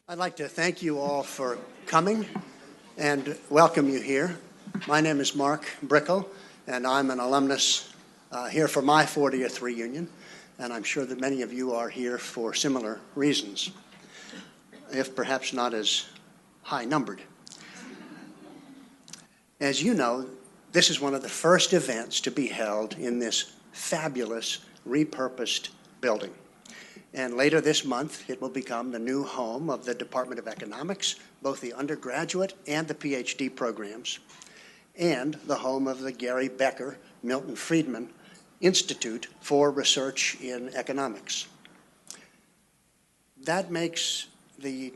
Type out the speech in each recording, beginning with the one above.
I'd like to thank you all for coming and welcome you here. My name is Mark Brickell, and I'm an alumnus here for my 40th reunion, and I'm sure that many of you are here for similar reasons, if perhaps not as high-numbered. As you know, this is one of the first events to be held in this fabulous, repurposed building. And later this month, it will become the new home of the Department of Economics, both the undergraduate and the PhD programs, and the home of the Gary Becker Friedman Institute for Research in Economics. That makes the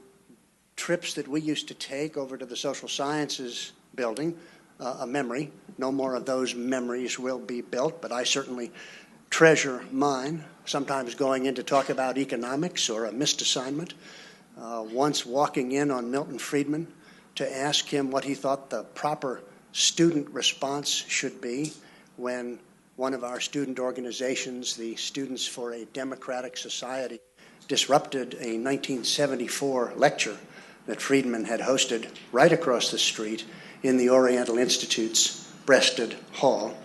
trips that we used to take over to the Social Sciences building a memory. No more of those memories will be built, but I certainly treasure mine, sometimes going in to talk about economics or a missed assignment. Once walking in on Milton Friedman to ask him what he thought the proper student response should be when one of our student organizations, the Students for a Democratic Society, disrupted a 1974 lecture that Friedman had hosted right across the street in the Oriental Institute's Breasted Hall.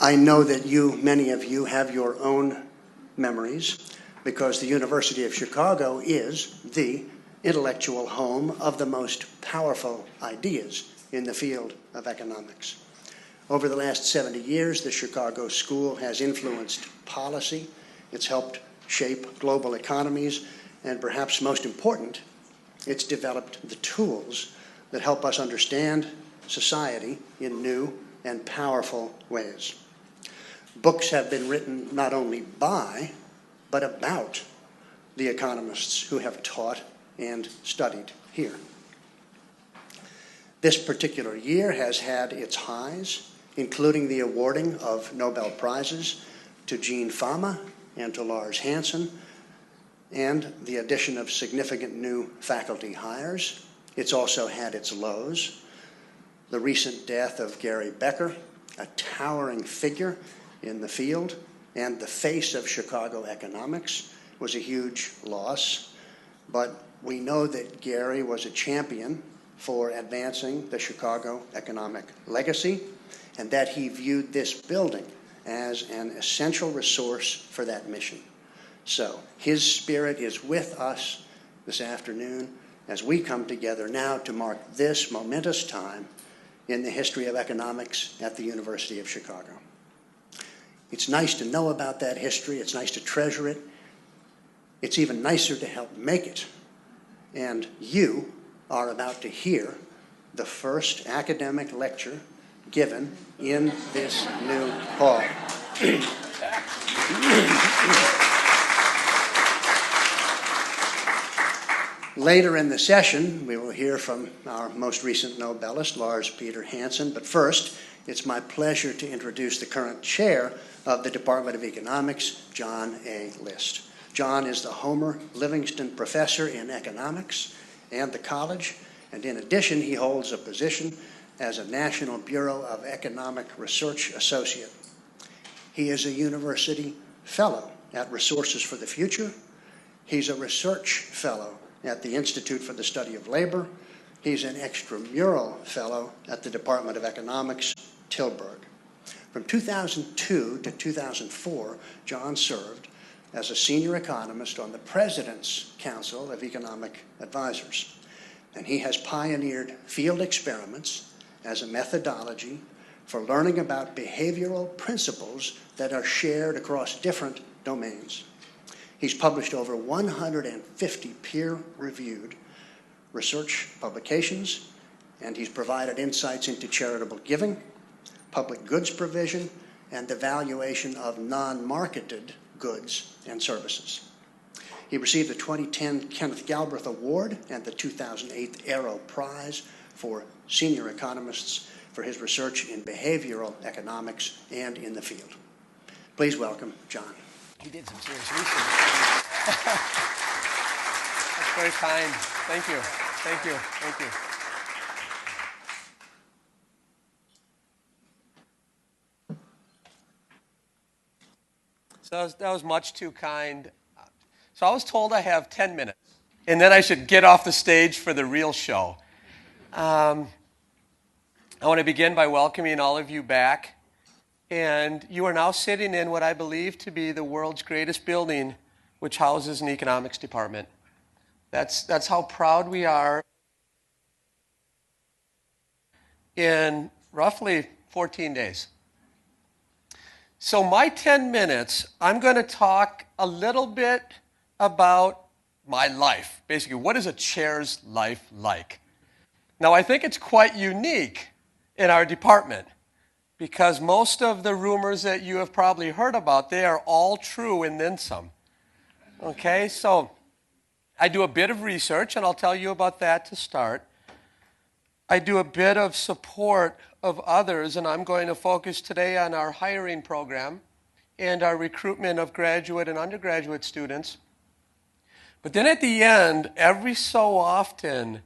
I know that many of you have your own memories because the University of Chicago is the intellectual home of the most powerful ideas in the field of economics. Over the last 70 years, the Chicago School has influenced policy. It's helped shape global economies, and perhaps most important, it's developed the tools that help us understand society in new and powerful ways. Books have been written not only by, but about the economists who have taught and studied here. This particular year has had its highs, including the awarding of Nobel Prizes to Eugene Fama and to Lars Hansen, and the addition of significant new faculty hires. It's also had its lows. The recent death of Gary Becker, a towering figure in the field and the face of Chicago economics, was a huge loss. But we know that Gary was a champion for advancing the Chicago economic legacy and that he viewed this building as an essential resource for that mission. So his spirit is with us this afternoon as we come together now to mark this momentous time in the history of economics at the University of Chicago. It's nice to know about that history. It's nice to treasure it. It's even nicer to help make it. And you are about to hear the first academic lecture given in this new hall. Later in the session, we will hear from our most recent Nobelist, Lars Peter Hansen. But first, it's my pleasure to introduce the current chair of the Department of Economics, John A. List. John is the Homer Livingston Professor in Economics and the college, and in addition, he holds a position as a National Bureau of Economic Research Associate. He is a university fellow at Resources for the Future. He's a research fellow at the Institute for the Study of Labor. He's an extramural fellow at the Department of Economics, Tilburg. From 2002 to 2004, John served as a senior economist on the President's Council of Economic Advisors. And he has pioneered field experiments as a methodology for learning about behavioral principles that are shared across different domains. He's published over 150 peer-reviewed research publications, and he's provided insights into charitable giving, public goods provision, and the valuation of non-marketed goods and services. He received the 2010 Kenneth Galbraith Award and the 2008 Arrow Prize for senior economists for his research in behavioral economics and in the field. Please welcome John. He did some serious research. That's very kind. Thank you. Thank you. Thank you. So that was much too kind. So I was told I have 10 minutes. and then I should get off the stage for the real show. I want to begin by welcoming all of you back. And you are now sitting in what I believe to be the world's greatest building, which houses an economics department. That's how proud we are. In roughly 14 days. So my 10 minutes, I'm going to talk a little bit about my life. Basically, what is a chair's life like? Now, I think it's quite unique in our department because most of the rumors that you have probably heard about, they are all true and then some. Okay, so I do a bit of research, and I'll tell you about that to start. I do a bit of support of others, and I'm going to focus today on our hiring program and our recruitment of graduate and undergraduate students. But then at the end, every so often,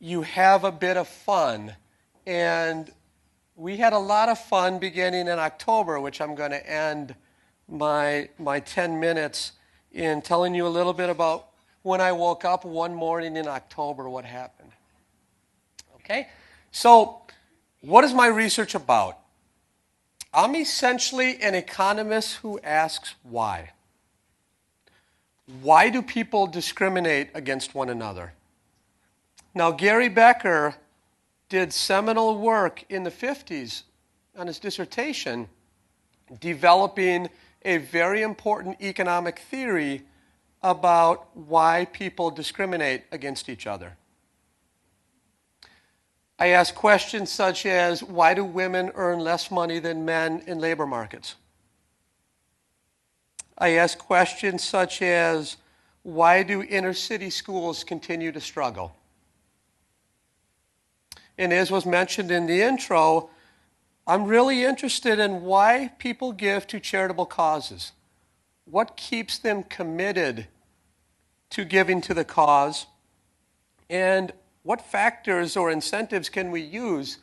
you have a bit of fun. And we had a lot of fun beginning in October, which I'm going to end my 10 minutes in telling you a little bit about when I woke up one morning in October, what happened. Okay, so what is my research about? I'm essentially an economist who asks why. Why do people discriminate against one another? Now, Gary Becker did seminal work in the 50s on his dissertation, developing a very important economic theory about why people discriminate against each other. I ask questions such as, why do women earn less money than men in labor markets? I ask questions such as, why do inner city schools continue to struggle? And as was mentioned in the intro, I'm really interested in why people give to charitable causes. What keeps them committed to giving to the cause? And what factors or incentives can we use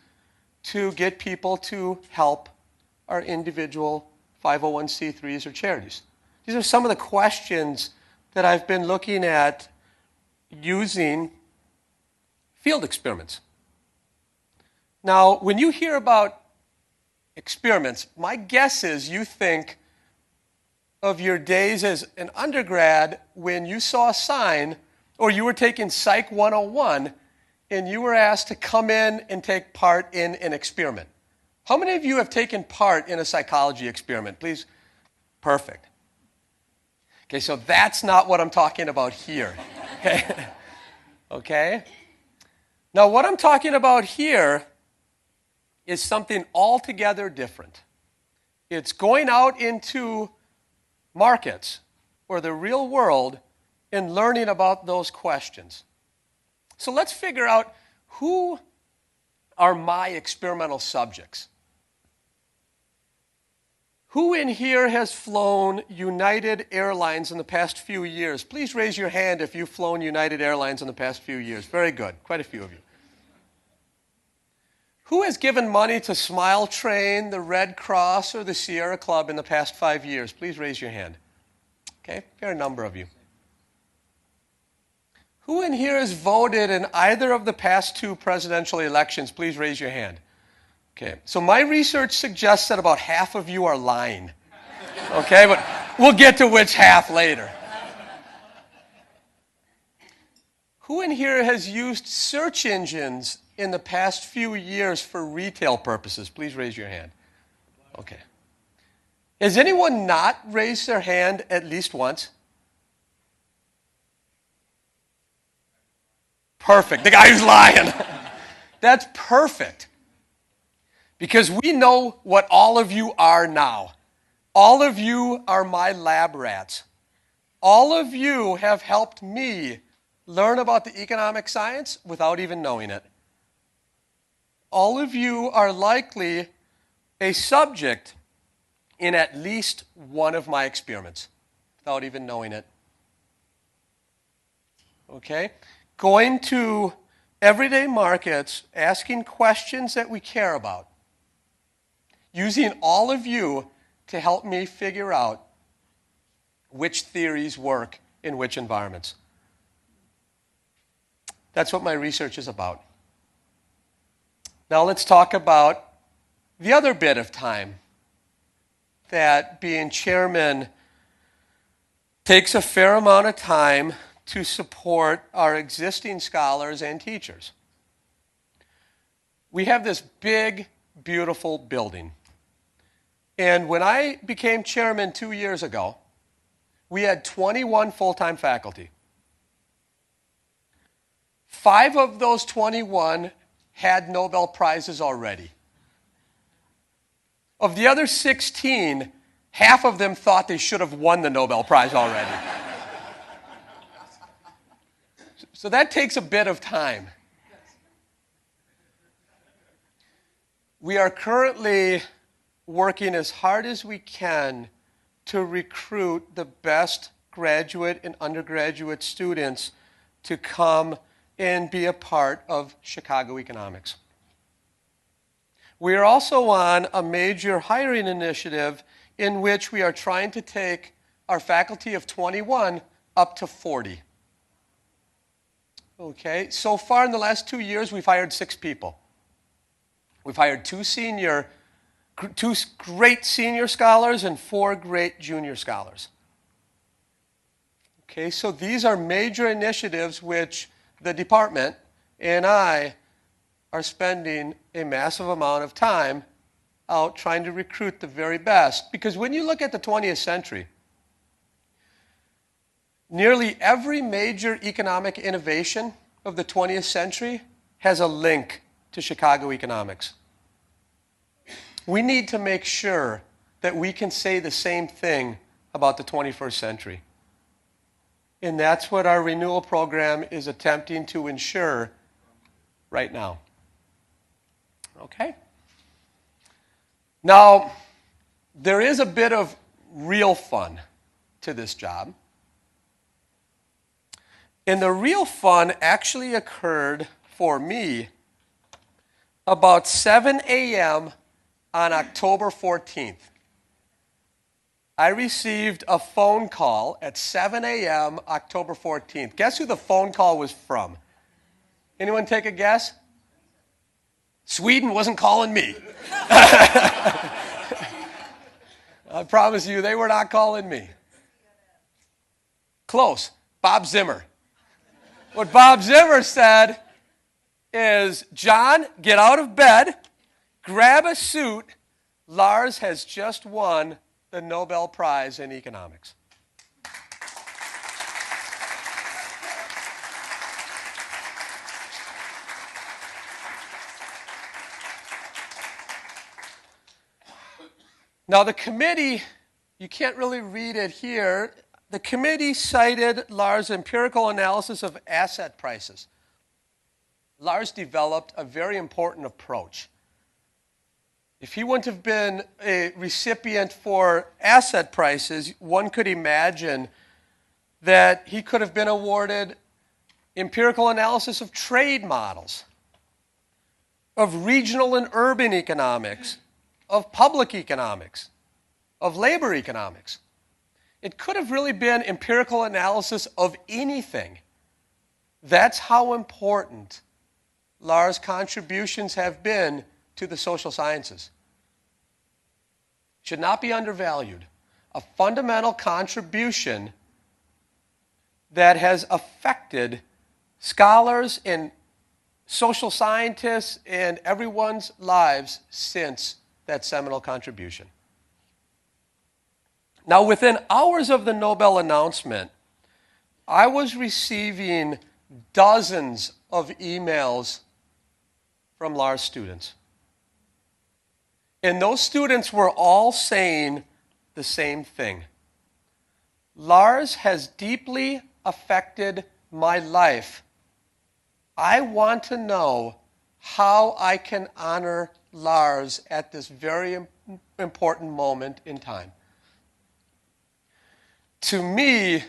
to get people to help our individual 501c3s or charities? These are some of the questions that I've been looking at using field experiments. Now, when you hear about experiments, my guess is you think of your days as an undergrad when you saw a sign or you were taking Psych 101 and you were asked to come in and take part in an experiment. How many of you have taken part in a psychology experiment? Please. Perfect. Okay, so that's not what I'm talking about here. Okay? Okay? Now, what I'm talking about here is something altogether different. It's going out into markets or the real world and learning about those questions. So let's figure out who are my experimental subjects. Who in here has flown United Airlines in the past few years? Please raise your hand if you've flown United Airlines in the past few years. Very good. Quite a few of you. Who has given money to Smile Train, the Red Cross, or the Sierra Club in the past 5 years? Please raise your hand. Okay, fair number of you. Who in here has voted in either of the past 2 presidential elections? Please raise your hand. Okay, so my research suggests that about half of you are lying. Okay, but we'll get to which half later. Who in here has used search engines in the past few years for retail purposes? Please raise your hand. Okay. Has anyone not raised their hand at least once? Perfect. The guy who's lying. That's perfect. Because we know what all of you are now. All of you are my lab rats. All of you have helped me learn about the economic science without even knowing it. All of you are likely a subject in at least one of my experiments without even knowing it. Okay? Going to everyday markets, asking questions that we care about, using all of you to help me figure out which theories work in which environments. That's what my research is about. Now let's talk about the other bit of time that being chairman takes a fair amount of time to support our existing scholars and teachers. We have this big, beautiful building. And when I became chairman 2 years ago, we had 21 full-time faculty. 5 of those 21 had Nobel Prizes already. Of the other 16, half of them thought they should have won the Nobel Prize already. So that takes a bit of time. We are currently working as hard as we can to recruit the best graduate and undergraduate students to come and be a part of Chicago economics. We are also on a major hiring initiative in which we are trying to take our faculty of 21 up to 40. Okay, so far in the last 2 years, we've hired 6 people. We've hired 2 great senior scholars and 4 great junior scholars. Okay, so these are major initiatives which the department and I are spending a massive amount of time out trying to recruit the very best. Because when you look at the 20th century, nearly every major economic innovation of the 20th century has a link to Chicago economics. We need to make sure that we can say the same thing about the 21st century. And that's what our renewal program is attempting to ensure right now. Okay? Now, there is a bit of real fun to this job. And the real fun actually occurred for me about 7 a.m. on October 14th. I received a phone call at 7 a.m. October 14th. Guess who the phone call was from? Anyone take a guess? Sweden wasn't calling me. I promise you, they were not calling me. Close. Bob Zimmer. What Bob Zimmer said is, John, get out of bed, grab a suit. Lars has just won the Nobel Prize in economics. Now the committee, you can't really read it here. The committee cited Lars' empirical analysis of asset prices. Lars developed a very important approach. If he wouldn't have been a recipient for asset prices, one could imagine that he could have been awarded empirical analysis of trade models, of regional and urban economics, of public economics, of labor economics. It could have really been empirical analysis of anything. That's how important Lars' contributions have been to the social sciences. Should not be undervalued. A fundamental contribution that has affected scholars and social scientists and everyone's lives since that seminal contribution. Now, within hours of the Nobel announcement, I was receiving dozens of emails from Lars students. And those students were all saying the same thing. Lars has deeply affected my life. I want to know how I can honor Lars at this very important moment in time. To me,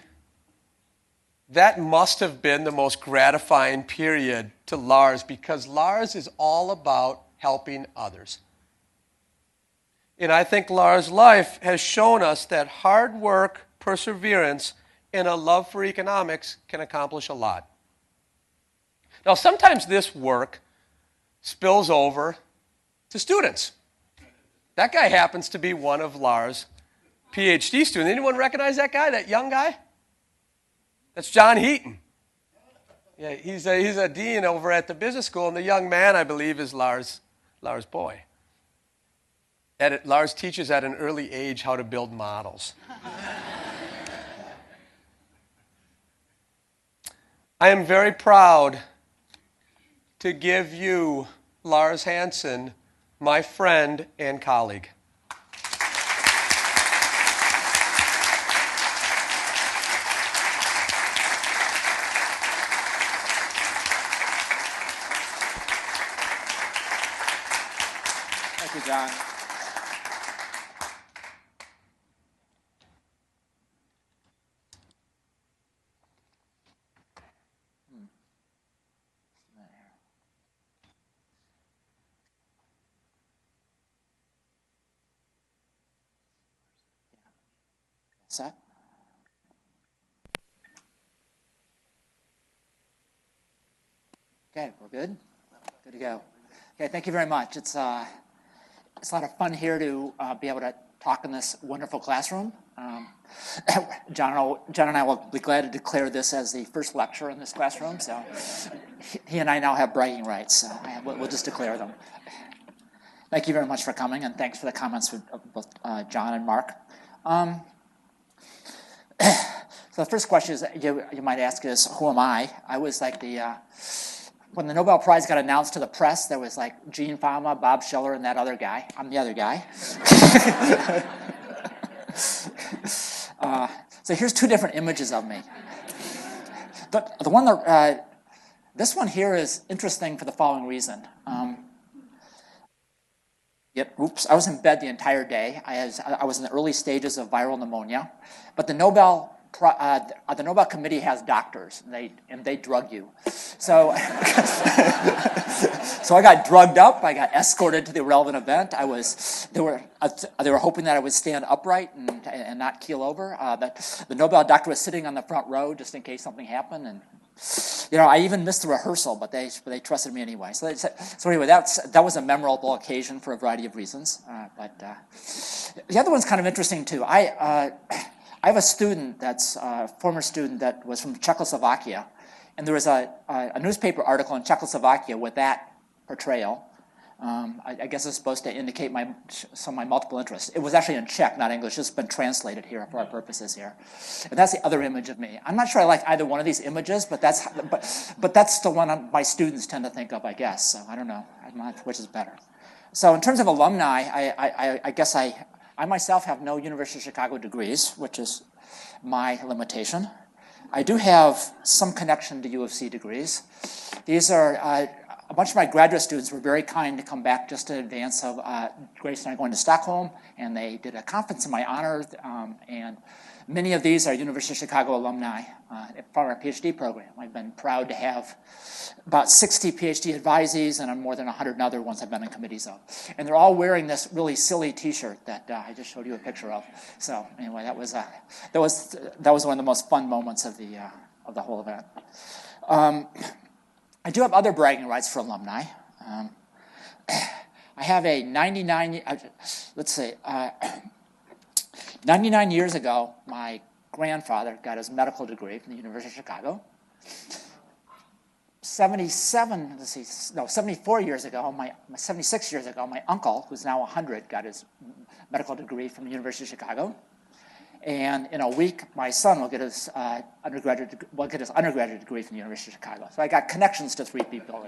that must have been the most gratifying period to Lars, because Lars is all about helping others. And I think Lars' life has shown us that hard work, perseverance, and a love for economics can accomplish a lot. Now, sometimes this work spills over to students. That guy happens to be one of Lars' PhD students. Anyone recognize that guy, that young guy? That's John Heaton. Yeah, he's a dean over at the business school, and the young man, I believe, is Lars' boy. Lars teaches at an early age how to build models. I am very proud to give you Lars Hansen, my friend and colleague. Thank you, John. Set? Okay, we're good? Good to go. Okay, thank you very much. It's a lot of fun here to be able to talk in this wonderful classroom. John and I will be glad to declare this as the first lecture in this classroom, so he and I now have bragging rights, so we'll just declare them. Thank you very much for coming, and thanks for the comments of both John and Mark. So the first question is you might ask is, who am I? I was like when the Nobel Prize got announced to the press, there was like Eugene Fama, Bob Schiller, and that other guy. I'm the other guy. So here's two different images of me. The one that this one here is interesting for the following reason. I was in bed the entire day. I was in the early stages of viral pneumonia, but the Nobel Committee has doctors, and they drug you. So, so I got drugged up. I got escorted to the relevant event. They were hoping that I would stand upright and not keel over. The Nobel doctor was sitting on the front row just in case something happened, and I even missed the rehearsal, but they trusted me anyway. So anyway, that was a memorable occasion for a variety of reasons. But the other one's kind of interesting too. I have a student that's a former student that was from Czechoslovakia, and there was a newspaper article in Czechoslovakia with that portrayal. I guess it's supposed to indicate some of my multiple interests. It was actually in Czech, not English. It's been translated here for our purposes here. And that's the other image of me. I'm not sure I like either one of these images, but that's the one my students tend to think of, I guess. So I don't know which is better. So in terms of alumni, I guess I myself have no University of Chicago degrees, which is my limitation. I do have some connection to U of C degrees. These are a bunch of my graduate students were very kind to come back just in advance of Grace and I going to Stockholm, and they did a conference in my honor, and many of these are University of Chicago alumni from our PhD program. I've been proud to have about 60 PhD advisees and more than 100 other ones I've been in committees of. And they're all wearing this really silly T-shirt that I just showed you a picture of. So anyway, that was one of the most fun moments of the whole event. I do have other bragging rights for alumni. I have a 99 years ago, my grandfather got his medical degree from the University of Chicago. 74 years ago, 76 years ago, my uncle, who's now 100, got his medical degree from the University of Chicago. And in a week, my son will get his undergraduate degree from the University of Chicago. So I got connections to three people.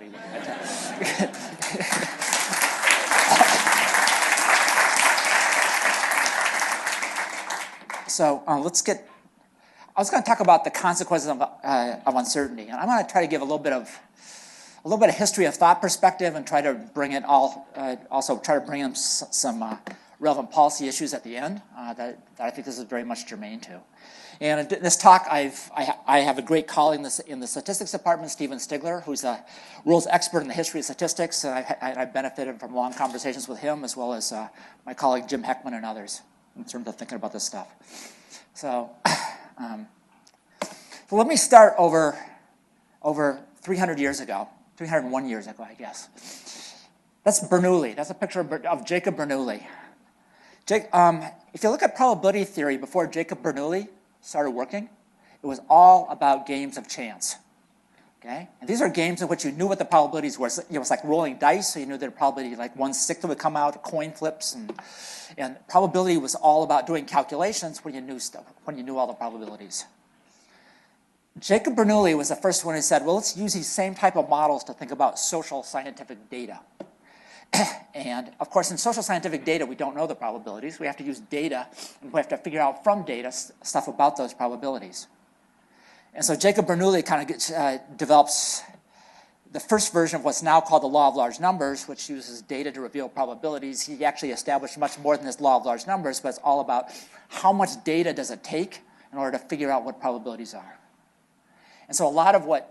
So let's get. I was going to talk about the consequences of uncertainty, and I'm going to try to give a little bit of history of thought perspective, and try to bring it all. Also, try to bring in some relevant policy issues at the end that I think this is very much germane to. And in this talk, I have a great colleague in the statistics department, Stephen Stigler, who's a world's expert in the history of statistics. I benefited from long conversations with him, as well as my colleague Jim Heckman and others, in terms of thinking about this stuff. So let me start over 300 years ago, 301 years ago, I guess. That's Bernoulli. That's a picture of Jacob Bernoulli. If you look at probability theory before Jacob Bernoulli started working, it was all about games of chance. Okay? And these are games in which you knew what the probabilities were. It was like rolling dice, so you knew that probably like 1/6 would come out, coin flips, and probability was all about doing calculations when you knew stuff, when you knew all the probabilities. Jacob Bernoulli was the first one who said, well, let's use these same type of models to think about social scientific data. And of course, in social scientific data, we don't know the probabilities. We have to use data, and we have to figure out from data stuff about those probabilities. And so Jacob Bernoulli kind of develops the first version of what's now called the law of large numbers, which uses data to reveal probabilities. He actually established much more than this law of large numbers, but it's all about how much data does it take in order to figure out what probabilities are. And so a lot of what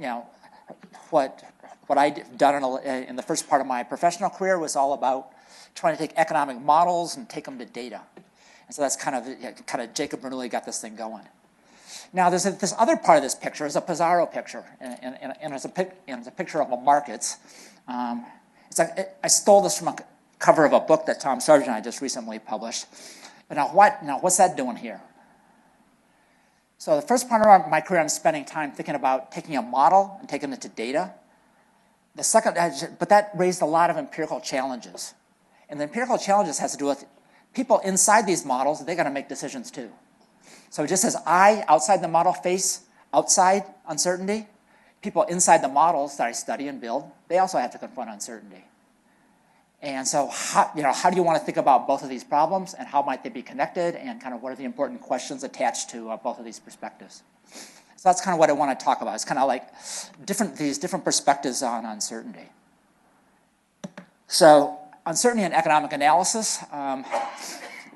I've done in the first part of my professional career was all about trying to take economic models and take them to data. And so that's kind of Jacob Bernoulli got this thing going. Now, there's this other part of this picture is a Pizarro picture, and it's a picture of the markets. I stole this from a cover of a book that Tom Sargent and I just recently published. But now what's that doing here? So the first part of my career, I'm spending time thinking about taking a model and taking it to data. The second, but that raised a lot of empirical challenges. And the empirical challenges has to do with people inside these models, they got to make decisions too. So just as I, outside the model, face outside uncertainty, people inside the models that I study and build, they also have to confront uncertainty. And so how do you want to think about both of these problems, and how might they be connected, and kind of what are the important questions attached to both of these perspectives? So that's kind of what I want to talk about. It's kind of like these different perspectives on uncertainty. So uncertainty and economic analysis.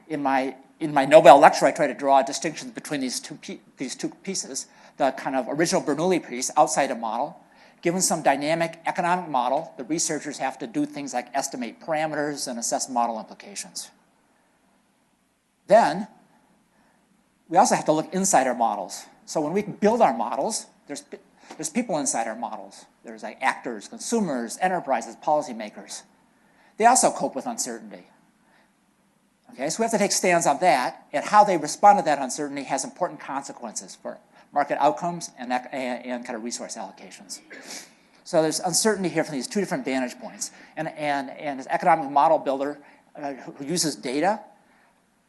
In my Nobel lecture, I try to draw distinctions between these two pieces. The kind of original Bernoulli piece, outside a model. Given some dynamic economic model, the researchers have to do things like estimate parameters and assess model implications. Then, we also have to look inside our models. So when we build our models, there's people inside our models. There's like actors, consumers, enterprises, policymakers. They also cope with uncertainty. Okay, so we have to take stands on that, and how they respond to that uncertainty has important consequences for market outcomes and kind of resource allocations. So there's uncertainty here from these two different vantage points. And as economic model builder who uses data,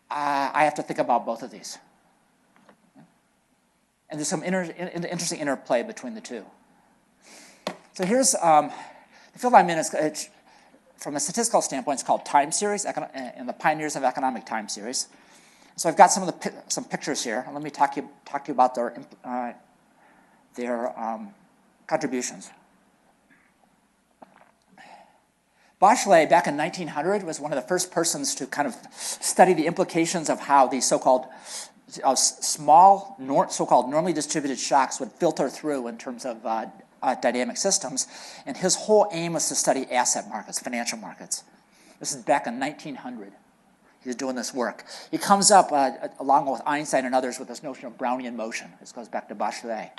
I have to think about both of these. And there's some interesting interplay between the two. So here's the field I'm in. It's from a statistical standpoint, it's called time series, and the pioneers of economic time series. So I've got some pictures here. Let me talk to you about their contributions. Bachelet, back in 1900, was one of the first persons to kind of study the implications of how these so-called small, so-called normally distributed shocks would filter through in terms of dynamic systems. And his whole aim was to study asset markets, financial markets. This is back in 1900. He's doing this work. He comes up, along with Einstein and others, with this notion of Brownian motion. This goes back to Bachelet.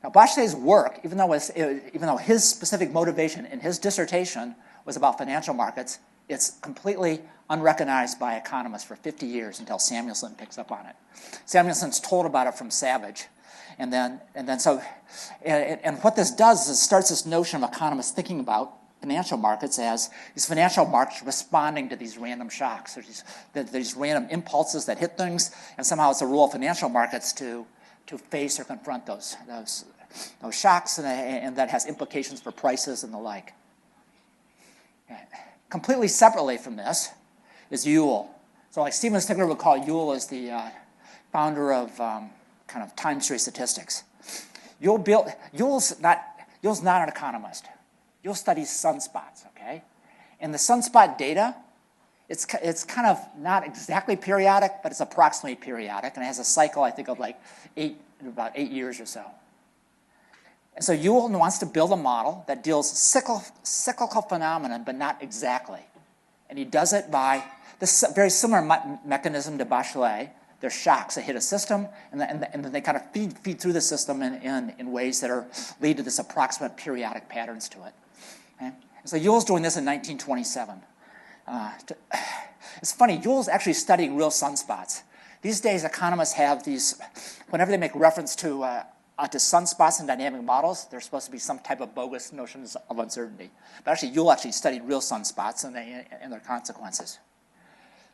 Now, Bachelet's work, even though his specific motivation in his dissertation was about financial markets, it's completely unrecognized by economists for 50 years until Samuelson picks up on it. Samuelson's told about it from Savage. And what this does is it starts this notion of economists thinking about financial markets as these financial markets responding to these random shocks. There's these random impulses that hit things, and somehow it's the role of financial markets to face or confront those shocks, and that has implications for prices and the like. Completely separately from this is Ewell. So like Steven Stigler would call Ewell as the founder of kind of time series statistics. Ewell's not an economist. Ewell studies sunspots, okay? And the sunspot data, it's kind of not exactly periodic, but it's approximately periodic, and it has a cycle, I think, of like about 8 years or so. And so Ewell wants to build a model that deals cyclical phenomenon, but not exactly. And he does it by this very similar mechanism to Bachelet, They're shocks that hit a system, and then they kind of feed through the system in ways that lead to this approximate periodic patterns to it. Okay? So Yule's doing this in 1927. It's funny, Yule's actually studying real sunspots. These days, economists have these, whenever they make reference to sunspots in dynamic models, there's supposed to be some type of bogus notions of uncertainty. But actually, Yule actually studied real sunspots and their consequences.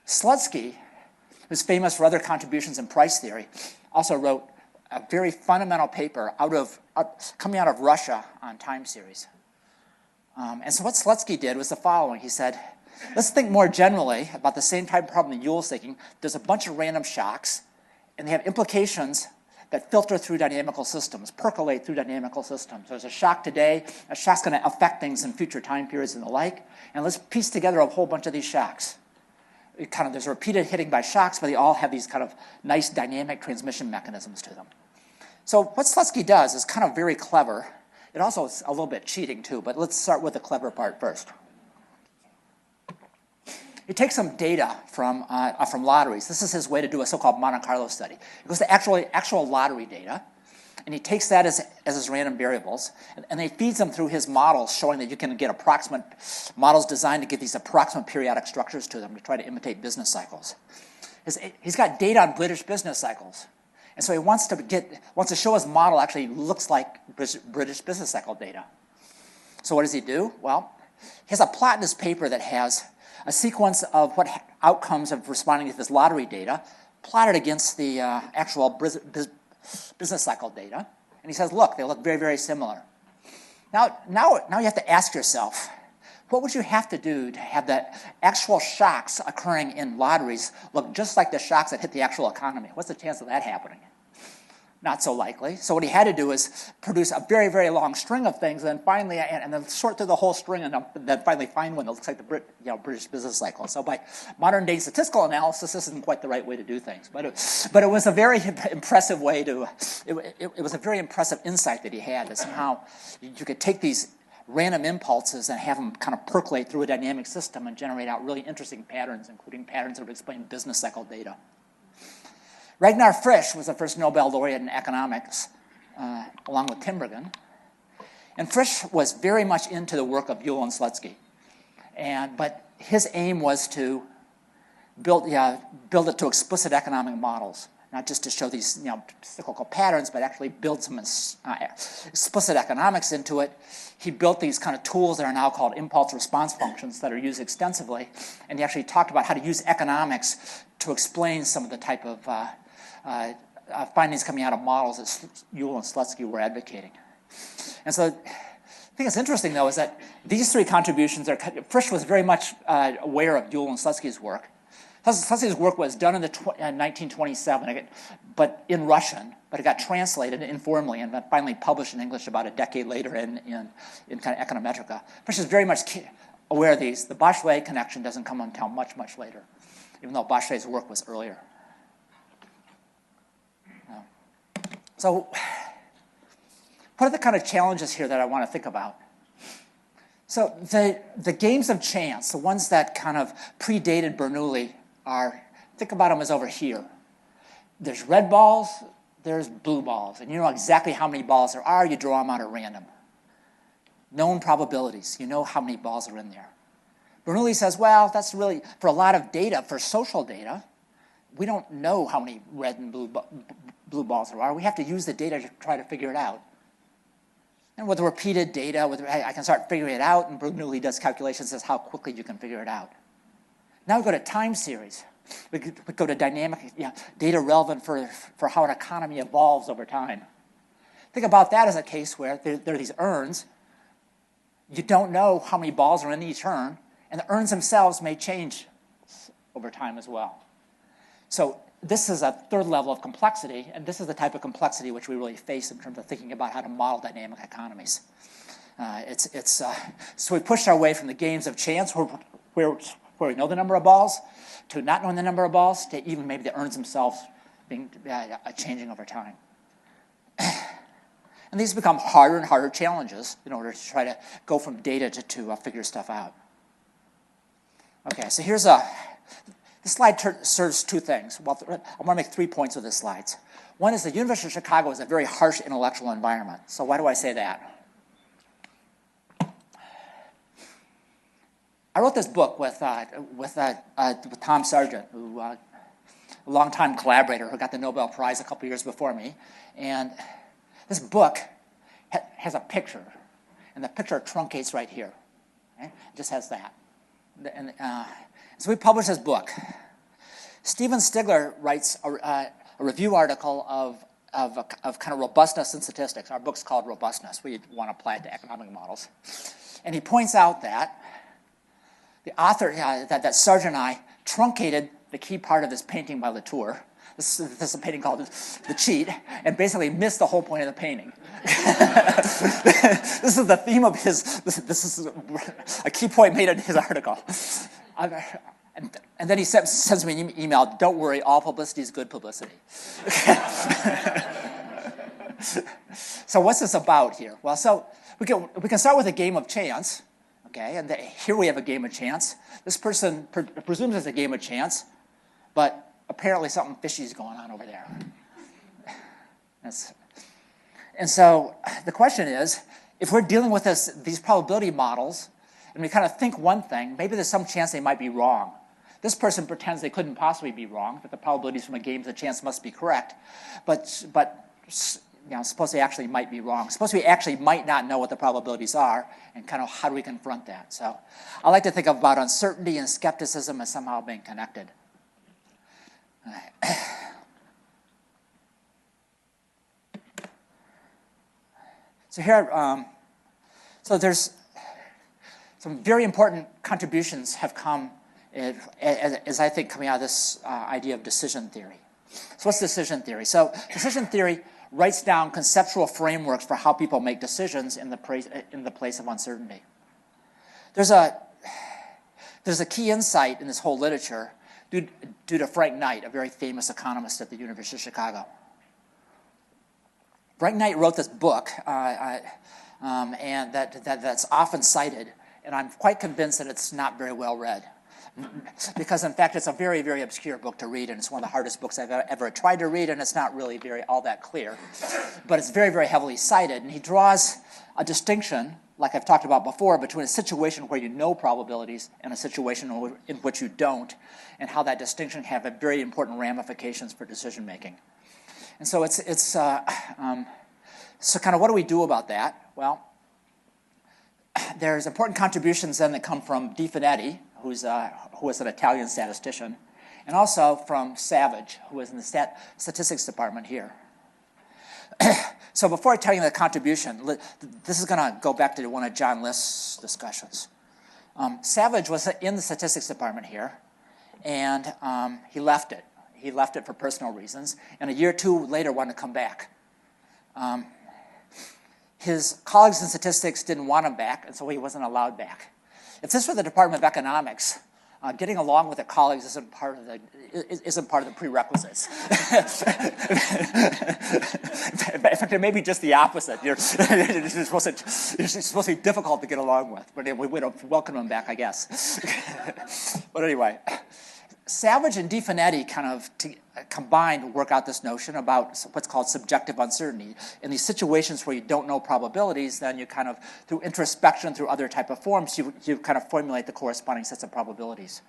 Slutsky, who's famous for other contributions in price theory, also wrote a very fundamental paper coming out of Russia on time series. And so what Slutsky did was the following. He said, let's think more generally about the same type of problem that Yule's thinking. There's a bunch of random shocks, and they have implications that filter through dynamical systems, percolate through dynamical systems. There's a shock today, a shock's going to affect things in future time periods and the like, and let's piece together a whole bunch of these shocks. There's a repeated hitting by shocks, but they all have these kind of nice dynamic transmission mechanisms to them. So what Slutsky does is kind of very clever. It also is a little bit cheating too, but let's start with the clever part first. He takes some data from lotteries. This is his way to do a so-called Monte Carlo study. It goes to actual lottery data, and he takes that as his random variables, and he feeds them through his models, showing that you can get approximate models designed to get these approximate periodic structures to them to try to imitate business cycles. He's got data on British business cycles, and so he wants to show his model actually looks like British business cycle data. So what does he do? Well, he has a plot in his paper that has a sequence of what outcomes of responding to this lottery data plotted against the actual business cycle data. And he says, look, they look very, very similar. Now you have to ask yourself, what would you have to do to have the actual shocks occurring in lotteries look just like the shocks that hit the actual economy? What's the chance of that happening? Not so likely. So what he had to do is produce a very, very long string of things, and then finally, and then sort through the whole string, and then finally find one that looks like the British business cycle. So by modern-day statistical analysis, this isn't quite the right way to do things, but it was a very impressive way to. It was a very impressive insight that he had, that somehow you could take these random impulses and have them kind of percolate through a dynamic system and generate out really interesting patterns, including patterns that would explain business cycle data. Ragnar Frisch was the first Nobel laureate in economics, along with Tinbergen. And Frisch was very much into the work of Yule and Slutsky. But his aim was to build it to explicit economic models, not just to show these cyclical patterns, but actually build some explicit economics into it. He built these kind of tools that are now called impulse response functions that are used extensively. And he actually talked about how to use economics to explain some of the type of findings coming out of models that Yule and Slutsky were advocating. And so the thing that's interesting, though, is that these three contributions Frisch was very much aware of Yule and Slutsky's work. Slutsky's work was done in 1927, but in Russian, but it got translated informally and then finally published in English about a decade later in kind of Econometrica. Frisch is very much aware of these. The Bachelet connection doesn't come until much, much later, even though Bachelet's work was earlier. So what are the kind of challenges here that I want to think about? So the games of chance, the ones that kind of predated Bernoulli, think about them as over here. There's red balls, there's blue balls, and you know exactly how many balls there are. You draw them out at random. Known probabilities, you know how many balls are in there. Bernoulli says, well, that's really, for a lot of data, for social data, we don't know how many red and blue balls there are. We have to use the data to try to figure it out. And with repeated data, I can start figuring it out, and Bernoulli does calculations as how quickly you can figure it out. Now we go to time series. We go to dynamic data relevant for how an economy evolves over time. Think about that as a case where there are these urns. You don't know how many balls are in each urn, and the urns themselves may change over time as well. So this is a third level of complexity, and this is the type of complexity which we really face in terms of thinking about how to model dynamic economies. So we pushed our way from the games of chance, where we know the number of balls, to not knowing the number of balls, to even maybe the urns themselves being changing over time. And these become harder and harder challenges in order to try to go from data to figure stuff out. Okay, so this This slide serves two things. Well, I want to make 3 points with this slide. One is the University of Chicago is a very harsh intellectual environment. So why do I say that? I wrote this book with Tom Sargent, who a longtime collaborator who got the Nobel Prize a couple years before me. And this book has a picture, and the picture truncates right here. Okay? It just has that. And, so we published this book. Steven Stigler writes a review article of kind of robustness in statistics. Our book's called Robustness. We want to apply it to economic models. And he points out that the author, that Sargent and I, truncated the key part of this painting by Latour. This is a painting called The Cheat, and basically missed the whole point of the painting. This is the theme of his, this is a key point made in his article. And then he sends me an email, don't worry, all publicity is good publicity. So what's this about here? Well, so we can start with a game of chance. Okay, and here we have a game of chance. This person presumes it's a game of chance, but apparently something fishy is going on over there. And so the question is, if we're dealing with these probability models, and we kind of think one thing, maybe there's some chance they might be wrong. This person pretends they couldn't possibly be wrong, that the probabilities from a game of the chance must be correct, but suppose they actually might be wrong. Suppose we actually might not know what the probabilities are, and kind of how do we confront that? So I like to think about uncertainty and skepticism as somehow being connected. So here, so there's some very important contributions have come, as I think, coming out of this idea of decision theory. So what's decision theory? So decision theory writes down conceptual frameworks for how people make decisions in the place of uncertainty. There's a key insight in this whole literature due to Frank Knight, a very famous economist at the University of Chicago. Frank Knight wrote this book, and that's often cited, and I'm quite convinced that it's not very well read. Because, in fact, it's a very, very obscure book to read, and it's one of the hardest books I've ever tried to read, and it's not really all that clear. But it's very, very heavily cited, and he draws a distinction, like I've talked about before, between a situation where you know probabilities and a situation in which you don't, and how that distinction can have very important ramifications for decision-making. And so so kind of what do we do about that? Well, there's important contributions then that come from Di Finetti, who was an Italian statistician, and also from Savage, who was in the statistics department here. So before I tell you the contribution, this is going to go back to one of John List's discussions. Savage was in the statistics department here, and he left it. He left it for personal reasons, and a year or two later wanted to come back. His colleagues in statistics didn't want him back, and so he wasn't allowed back. If this were the Department of Economics, getting along with the colleagues isn't part of the prerequisites. In fact, it may be just the opposite. It's supposed to be difficult to get along with, but we don't welcome him back, I guess. But anyway, Savage and Di Finetti kind of combined work out this notion about what's called subjective uncertainty. In these situations where you don't know probabilities, then you kind of, through introspection, through other type of forms, you kind of formulate the corresponding sets of probabilities.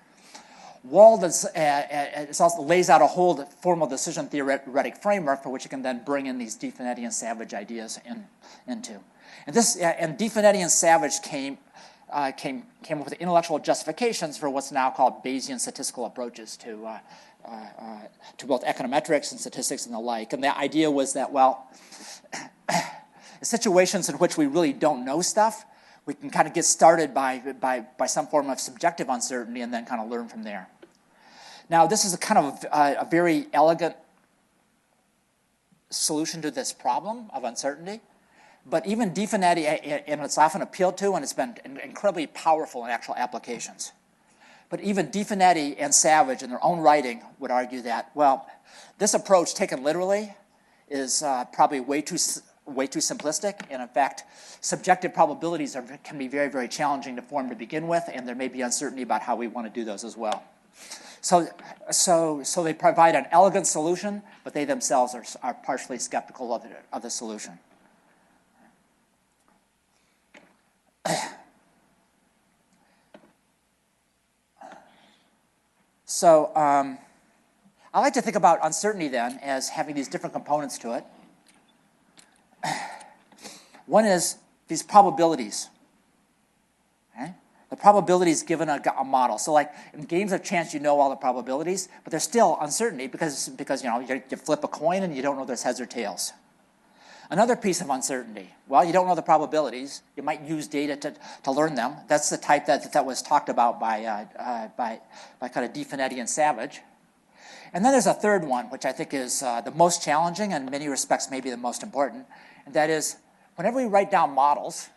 Walden also lays out a whole formal decision theoretic framework for which you can then bring in these Di Finetti and Savage ideas into. And Di Finetti and Savage came up with intellectual justifications for what's now called Bayesian statistical approaches to both econometrics and statistics and the like. And the idea was that, well, situations in which we really don't know stuff, we can kind of get started by some form of subjective uncertainty and then kind of learn from there. Now, this is a kind of a very elegant solution to this problem of uncertainty. But even Di Finetti, and it's often appealed to, and it's been incredibly powerful in actual applications. But even Di Finetti and Savage, in their own writing, would argue that, well, this approach taken literally is probably way too simplistic. And in fact, subjective probabilities can be very, very challenging to form to begin with, and there may be uncertainty about how we want to do those as well. So they provide an elegant solution, but they themselves are partially skeptical of the solution. So I like to think about uncertainty then as having these different components to it. One is these probabilities. Okay? The probabilities given a model. So like in games of chance, you know all the probabilities, but there's still uncertainty because you know you flip a coin and you don't know if there's heads or tails. Another piece of uncertainty. Well, you don't know the probabilities. You might use data to learn them. That's the type that was talked about by kind of DeFinetti and Savage. And then there's a third one, which I think is the most challenging and in many respects maybe the most important, and that is whenever we write down models,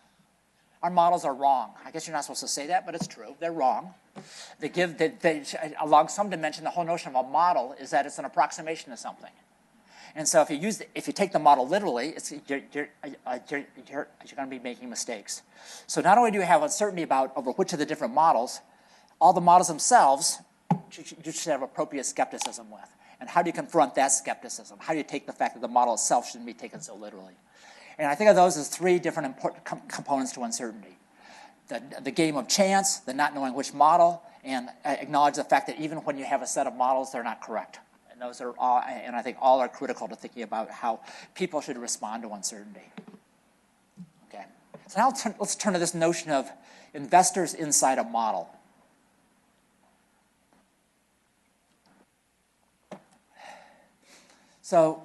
our models are wrong. I guess you're not supposed to say that, but it's true. They're wrong. Along some dimension, the whole notion of a model is that it's an approximation to something. And so if you take the model literally, you're going to be making mistakes. So not only do you have uncertainty over which of the different models, all the models themselves, you should have appropriate skepticism with. And how do you confront that skepticism? How do you take the fact that the model itself shouldn't be taken so literally? And I think of those as three different important components to uncertainty. The game of chance, the not knowing which model, and acknowledge the fact that even when you have a set of models, they're not correct. And those are all, and I think all are critical to thinking about how people should respond to uncertainty. Okay. So now let's turn to this notion of investors inside a model. So,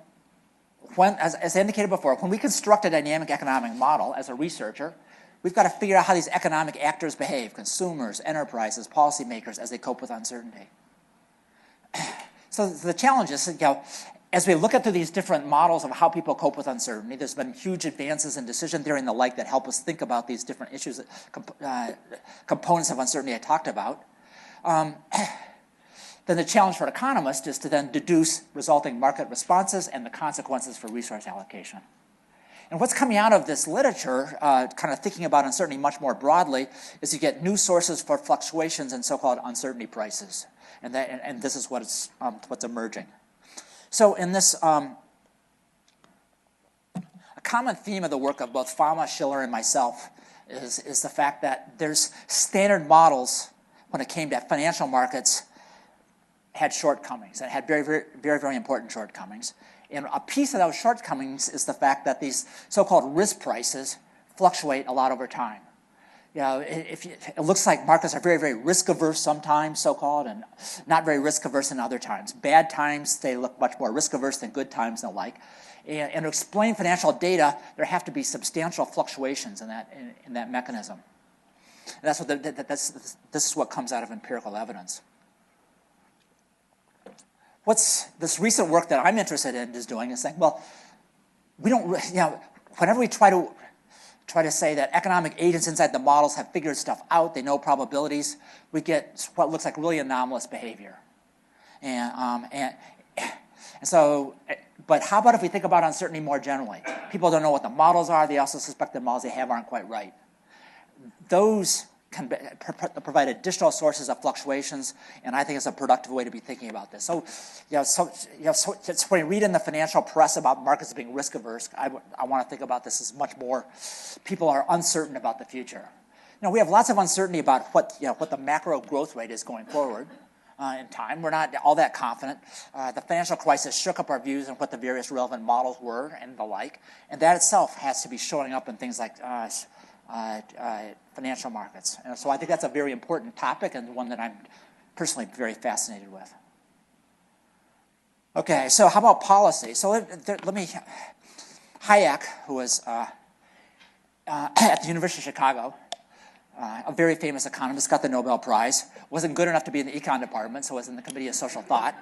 as I indicated before, when we construct a dynamic economic model as a researcher, we've got to figure out how these economic actors behave, consumers, enterprises, policymakers, as they cope with uncertainty. So the challenge is, as we look at these different models of how people cope with uncertainty, there's been huge advances in decision theory and the like that help us think about these different issues, components of uncertainty I talked about. Then the challenge for economists is to then deduce resulting market responses and the consequences for resource allocation. And what's coming out of this literature, kind of thinking about uncertainty much more broadly, is you get new sources for fluctuations in so-called uncertainty prices. And this is what's emerging. So in this, a common theme of the work of both Fama, Schiller, and myself is the fact that there's standard models when it came to financial markets had shortcomings, and had very, very, very, very important shortcomings. And a piece of those shortcomings is the fact that these so-called risk prices fluctuate a lot over time. It looks like markets are very, very risk-averse sometimes, so-called, and not very risk-averse in other times. Bad times, they look much more risk-averse than good times and the like. And to explain financial data, there have to be substantial fluctuations in that mechanism. And that's what this is what comes out of empirical evidence. What's this recent work that I'm interested in is doing is saying, well, we don't, whenever we try to say that economic agents inside the models have figured stuff out, they know probabilities, we get what looks like really anomalous behavior. And so, but how about if we think about uncertainty more generally? People don't know what the models are. They also suspect the models they have aren't quite right. Those can provide additional sources of fluctuations, and I think it's a productive way to be thinking about this. So, when you read in the financial press about markets being risk averse, I want to think about this as much more. People are uncertain about the future. We have lots of uncertainty about what the macro growth rate is going forward in time. We're not all that confident. The financial crisis shook up our views on what the various relevant models were and the like, and that itself has to be showing up in things like financial markets. And so I think that's a very important topic and one that I'm personally very fascinated with. Okay, so how about policy? So let me, Hayek, who was at the University of Chicago, a very famous economist, got the Nobel Prize, wasn't good enough to be in the econ department, so was in the Committee of Social Thought.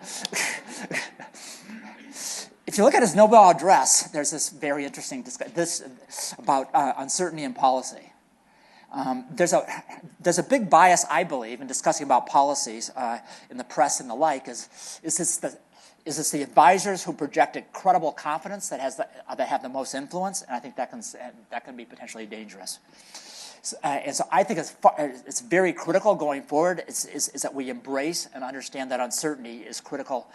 If you look at his Nobel address, there's this very interesting discussion about uncertainty in policy. There's a big bias, I believe, in discussing about policies in the press and the like. Is this the advisors who projected credible confidence that have the most influence? And I think that can be potentially dangerous. And so I think it's very critical going forward is that we embrace and understand that uncertainty is critical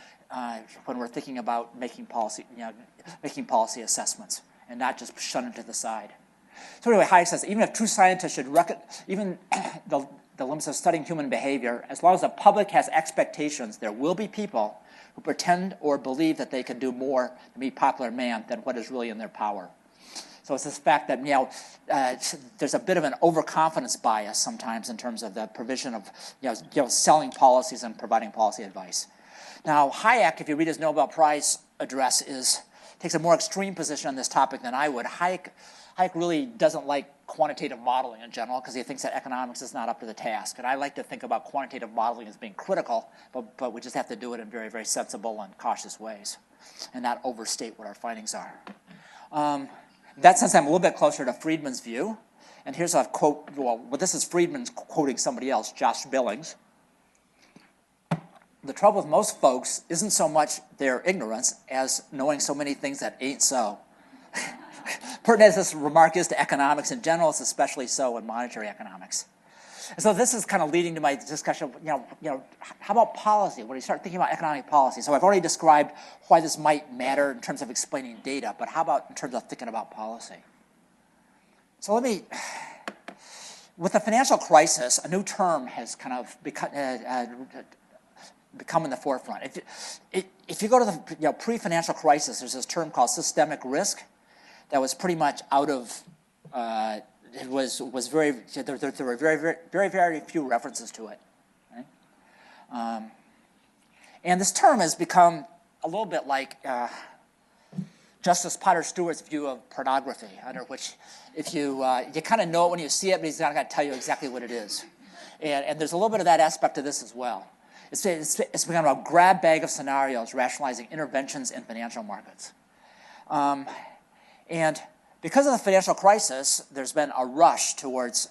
when we're thinking about making policy assessments and not just shun it to the side. So anyway, Hayek says, even if true scientists should even the limits of studying human behavior, as long as the public has expectations, there will be people who pretend or believe that they can do more to meet popular demand than what is really in their power. So it's this fact that there's a bit of an overconfidence bias sometimes in terms of the provision of selling policies and providing policy advice. Now Hayek, if you read his Nobel Prize address, takes a more extreme position on this topic than I would. Hayek really doesn't like quantitative modeling in general because he thinks that economics is not up to the task. And I like to think about quantitative modeling as being critical, but we just have to do it in very, very sensible and cautious ways and not overstate what our findings are. In that sense, I'm a little bit closer to Friedman's view. And here's a quote. Well, this is Friedman quoting somebody else, Josh Billings. The trouble with most folks isn't so much their ignorance as knowing so many things that ain't so. Pertinent as this remark is to economics in general, it's especially so in monetary economics. And so this is kind of leading to my discussion of, how about policy? When you start thinking about economic policy, so I've already described why this might matter in terms of explaining data, but how about in terms of thinking about policy? So with the financial crisis, a new term has kind of become in the forefront. If you go to the pre-financial crisis, there's this term called systemic risk that was pretty much out of. There were very few references to it, right? And this term has become a little bit like Justice Potter Stewart's view of pornography, under which if you kind of know it when you see it, but he's not going to tell you exactly what it is. And there's a little bit of that aspect to this as well. It's become a grab bag of scenarios rationalizing interventions in financial markets. And because of the financial crisis, there's been a rush towards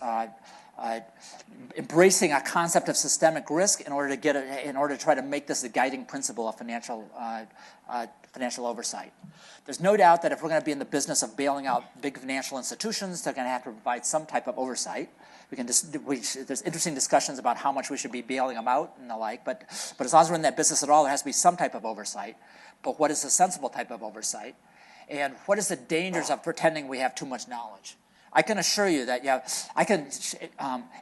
embracing a concept of systemic risk in order to try to make this the guiding principle of financial oversight. There's no doubt that if we're going to be in the business of bailing out big financial institutions, they're going to have to provide some type of oversight. There's interesting discussions about how much we should be bailing them out and the like, but as long as we're in that business at all, there has to be some type of oversight. But what is a sensible type of oversight? And what is the dangers of pretending we have too much knowledge? I can assure you that,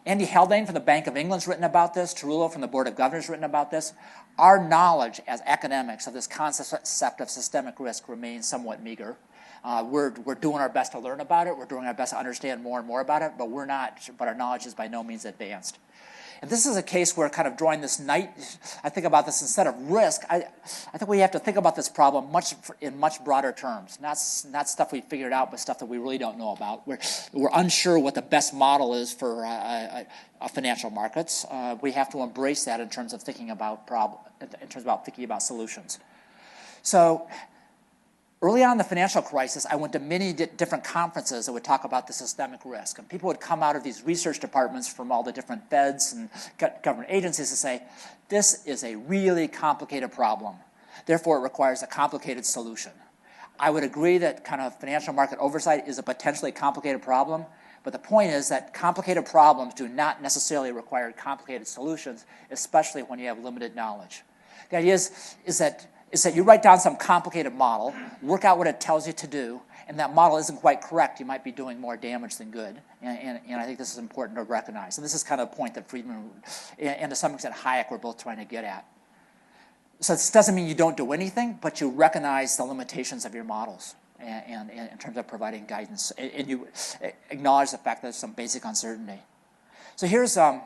Andy Haldane from the Bank of England's written about this, Tarullo from the Board of Governors written about this. Our knowledge as academics of this concept of systemic risk remains somewhat meager. We're doing our best to learn about it. We're doing our best to understand more and more about it, but our knowledge is by no means advanced. And this is a case where kind of drawing this I think about this instead of risk, I think we have to think about this problem in much broader terms. Not stuff we figured out, but stuff that we really don't know about. We're unsure what the best model is for financial markets. We have to embrace that in terms of thinking about solutions. So early on in the financial crisis, I went to many different conferences that would talk about the systemic risk. And people would come out of these research departments from all the different feds and government agencies and say, this is a really complicated problem. Therefore, it requires a complicated solution. I would agree that kind of financial market oversight is a potentially complicated problem, but the point is that complicated problems do not necessarily require complicated solutions, especially when you have limited knowledge. The idea is that you write down some complicated model, work out what it tells you to do, and that model isn't quite correct. You might be doing more damage than good. And I think this is important to recognize. And this is kind of a point that Friedman and to some extent Hayek were both trying to get at. So this doesn't mean you don't do anything, but you recognize the limitations of your models and in terms of providing guidance. And you acknowledge the fact that there's some basic uncertainty. So here's a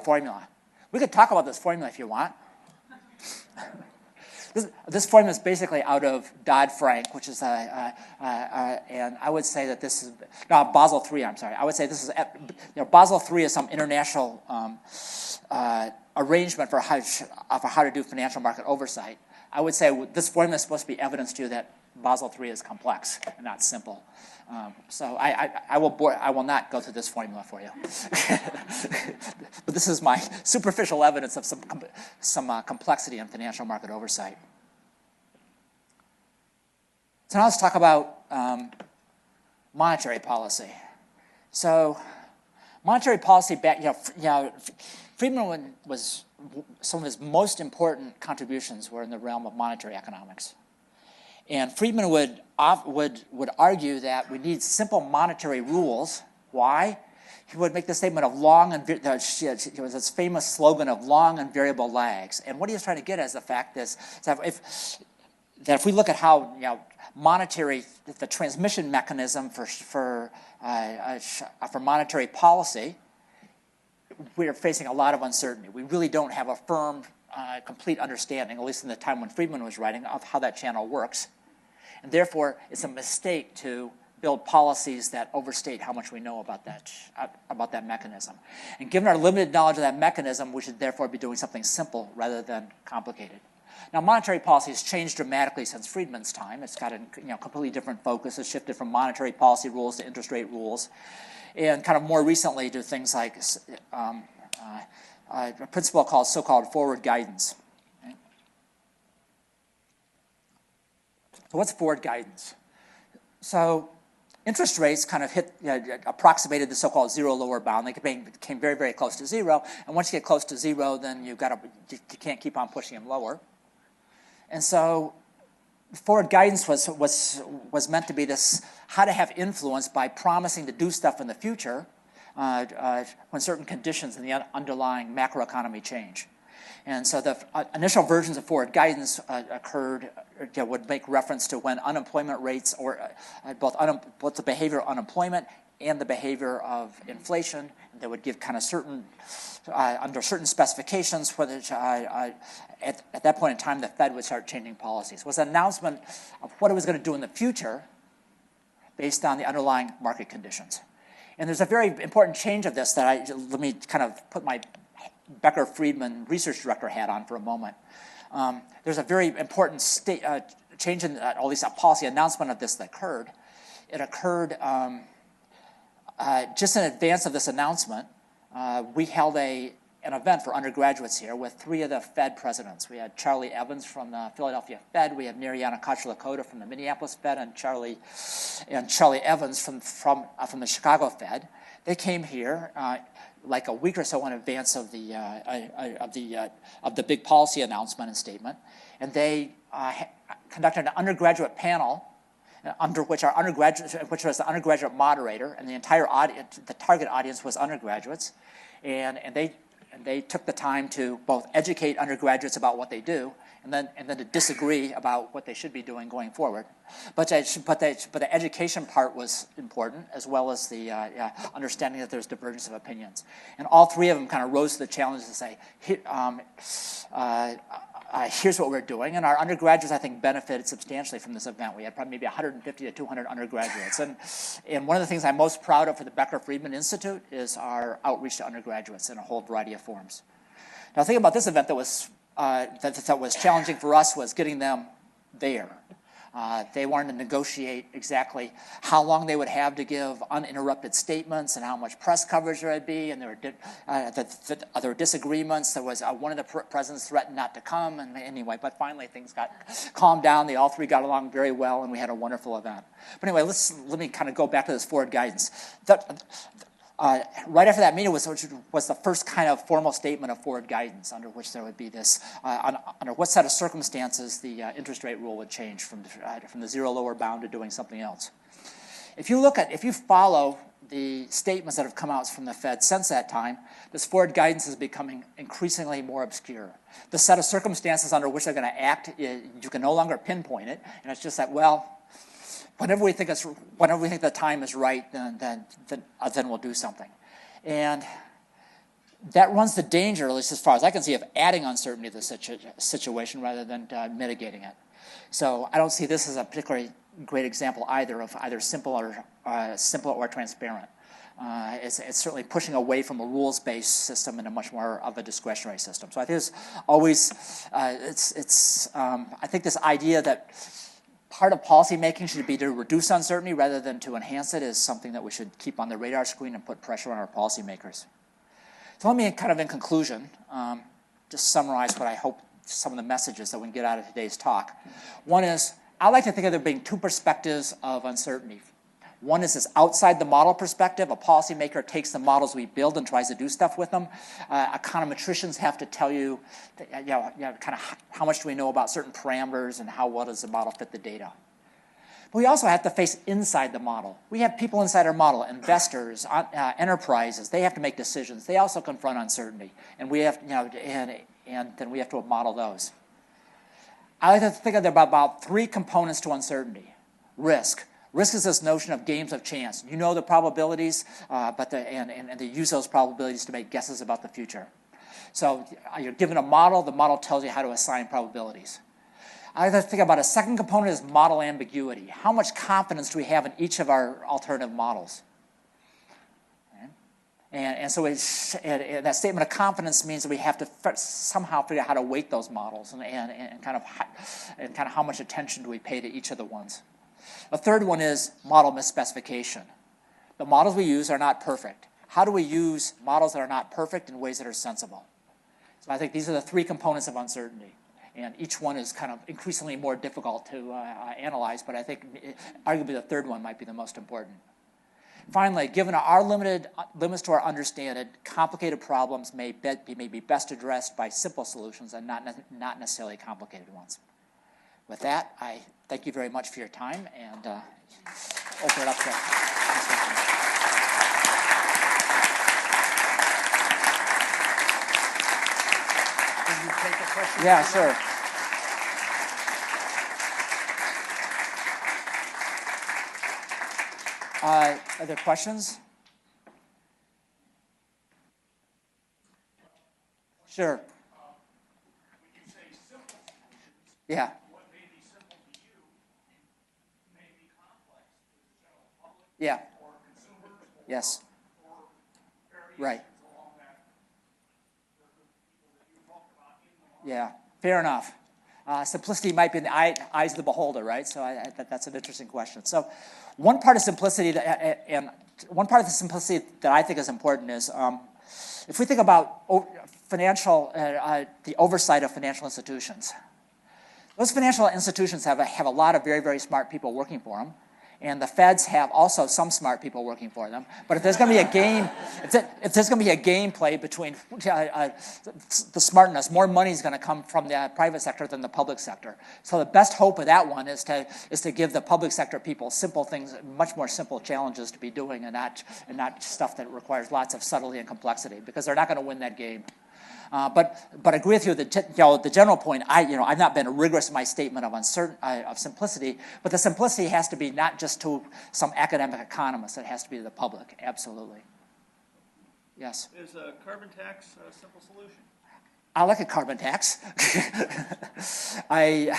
formula. We could talk about this formula if you want. This formula is basically out of Dodd-Frank, which is and I would say that this is Basel III. I'm sorry. I would say this is Basel III is some international arrangement for how to do financial market oversight. I would say this formula is supposed to be evidence to you that Basel III is complex and not simple. So I will not go through this formula for you. But this is my superficial evidence of some complexity in financial market oversight. So now let's talk about monetary policy. So monetary policy Friedman was, some of his most important contributions were in the realm of monetary economics. And Friedman would argue that we need simple monetary rules. Why? He would make the statement of long and it was his famous slogan of long and variable lags. And what he was trying to get at is the fact is that if we look at how monetary, the transmission mechanism for monetary policy, we're facing a lot of uncertainty. We really don't have a firm, complete understanding, at least in the time when Friedman was writing, of how that channel works. And therefore, it's a mistake to build policies that overstate how much we know about that mechanism. And given our limited knowledge of that mechanism, we should therefore be doing something simple rather than complicated. Now, monetary policy has changed dramatically since Friedman's time. It's got a completely different focus. It's shifted from monetary policy rules to interest rate rules, and kind of more recently to things like a principle called so-called forward guidance. Okay? So what's forward guidance? So interest rates kind of approximated the so-called zero lower bound. They came very, very close to zero. And once you get close to zero, then you can't keep on pushing them lower. And so forward guidance was meant to be this, how to have influence by promising to do stuff in the future when certain conditions in the underlying macroeconomy change. And so the initial versions of forward guidance would make reference to when unemployment rates, or both the behavior of unemployment and the behavior of inflation, they would give kind of certain, under certain specifications, whether at that point in time the Fed would start changing policies. It was an announcement of what it was going to do in the future based on the underlying market conditions. And there's a very important change of this that let me kind of put my Becker Friedman research director hat on for a moment. There's a very important change in, at least a policy announcement of this that occurred. It occurred just in advance of this announcement. We held an event for undergraduates here with 3 of the Fed presidents. We had Charlie Evans from the Philadelphia Fed. We had Mariana Koch-Lakota from the Minneapolis Fed, and Charlie Evans from the Chicago Fed. They came here like a week or so in advance of the big policy announcement and statement, and they conducted an undergraduate panel under which which was the undergraduate moderator, and the entire audience, the target audience was undergraduates, and they took the time to both educate undergraduates about what they do, and then to disagree about what they should be doing going forward. But the education part was important, as well as the understanding that there's divergence of opinions. And all 3 of them kind of rose to the challenge to say, here's what we're doing. And our undergraduates, I think, benefited substantially from this event. We had probably maybe 150 to 200 undergraduates. And one of the things I'm most proud of for the Becker Friedman Institute is our outreach to undergraduates in a whole variety of forms. Now, the thing about this event that was challenging for us was getting them there. They wanted to negotiate exactly how long they would have to give uninterrupted statements and how much press coverage there would be, and there were disagreements. There was one of the presidents threatened not to come, and anyway, but finally things got calmed down. They all 3 got along very well, and we had a wonderful event. But anyway, let me kind of go back to this forward guidance. Right after that meeting was the first kind of formal statement of forward guidance, under which there would be this, under what set of circumstances the interest rate rule would change from the zero lower bound to doing something else. If you follow the statements that have come out from the Fed since that time, this forward guidance is becoming increasingly more obscure. The set of circumstances under which they're going to act, you can no longer pinpoint it, and it's just that, well, whenever we think the time is right, then we'll do something. And that runs the danger, at least as far as I can see, of adding uncertainty to the situation rather than mitigating it. So I don't see this as a particularly great example either of either simple or transparent. It's certainly pushing away from a rules-based system into much more of a discretionary system. So I think there's always, I think this idea that part of policymaking should be to reduce uncertainty rather than to enhance it is something that we should keep on the radar screen and put pressure on our policymakers. So let me, kind of in conclusion, just summarize what I hope some of the messages that we can get out of today's talk. One is, I like to think of there being 2 perspectives of uncertainty. One is this outside the model perspective. A policymaker takes the models we build and tries to do stuff with them. Econometricians have to tell you, kind of how much do we know about certain parameters and how well does the model fit the data. But we also have to face inside the model. We have people inside our model, investors, enterprises. They have to make decisions. They also confront uncertainty, and we have, and then we have to model those. I like to think of about 3 components to uncertainty. Risk. Risk is this notion of games of chance. You know the probabilities, and they use those probabilities to make guesses about the future. So you're given a model. The model tells you how to assign probabilities. I like to think about a second component is model ambiguity. How much confidence do we have in each of our alternative models? And so and that statement of confidence means that we have to somehow figure out how to weight those models and kind of how much attention do we pay to each of the ones. The third one is model misspecification. The models we use are not perfect. How do we use models that are not perfect in ways that are sensible? So I think these are the 3 components of uncertainty. And each one is kind of increasingly more difficult to analyze, but I think arguably the third one might be the most important. Finally, given our limits to our understanding, complicated problems may be best addressed by simple solutions and not necessarily complicated ones. With that, I thank you very much for your time and open it up to discussion. Can you take a question? Yeah, sure. Are there questions? Sure. When you say simple solutions, Yeah. what may be simple to you may be complex to the general public Yeah. or consumers Yes. or variations Right. along that, the people that you talked about in the market. Yeah. Fair enough. Simplicity might be in the eyes of the beholder, right? So that's an interesting question. So one part of simplicity that I think is important is if we think about the oversight of financial institutions. Those financial institutions have a lot of very, very smart people working for them. And the feds have also some smart people working for them. But if there's going to be a game, if there's going to be a game played between the smartness, more money is going to come from the private sector than the public sector. So the best hope of that one is to give the public sector people simple things, much more simple challenges to be doing, and not stuff that requires lots of subtlety and complexity, because they're not going to win that game. But I agree with you that the general point. I've not been rigorous in my statement of simplicity, but the simplicity has to be not just to some academic economist. It has to be to the public. Absolutely. Yes. Is a carbon tax a simple solution? I like a carbon tax. I'm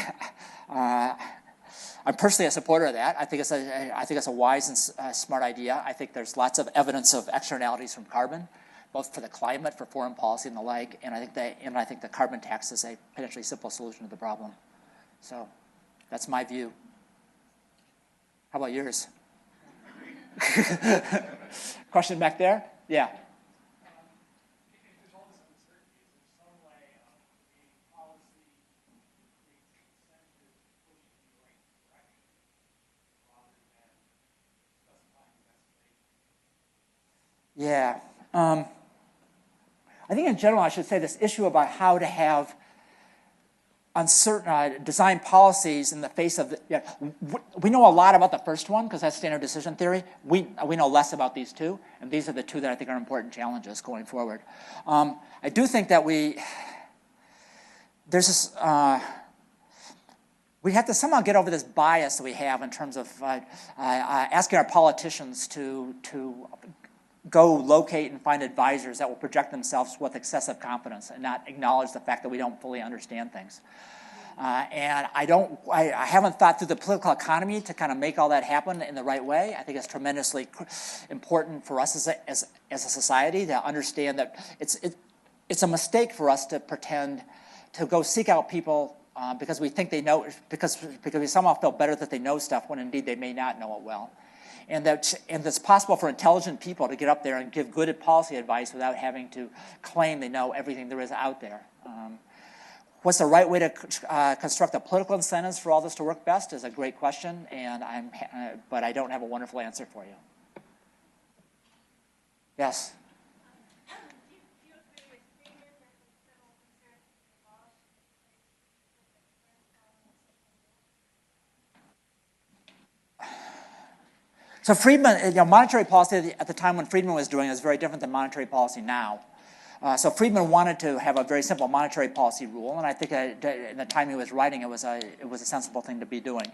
personally a supporter of that. I think it's a wise and smart idea. I think there's lots of evidence of externalities from carbon, both for the climate, for foreign policy, and the like. And I think the carbon tax is a potentially simple solution to the problem. So that's my view. How about yours? Question back there? Yeah. Yeah. I think in general, I should say this issue about how to have uncertain design policies in the face of we know a lot about the first one because that's standard decision theory. We know less about these two, and these are the two that I think are important challenges going forward. I do think that there's this. We have to somehow get over this bias that we have in terms of asking our politicians to go locate and find advisors that will project themselves with excessive confidence and not acknowledge the fact that we don't fully understand things. And I haven't thought through the political economy to kind of make all that happen in the right way. I think it's tremendously important for us as a society to understand that it's a mistake for us to pretend to go seek out people because we think they know, because we somehow feel better that they know stuff when indeed they may not know it well. And it's possible for intelligent people to get up there and give good policy advice without having to claim they know everything there is out there. What's the right way to construct the political incentives for all this to work best is a great question, and but I don't have a wonderful answer for you. Yes? So Friedman, monetary policy at the time when Friedman was doing it is very different than monetary policy now. So Friedman wanted to have a very simple monetary policy rule, and I think in the time he was writing, it was a sensible thing to be doing.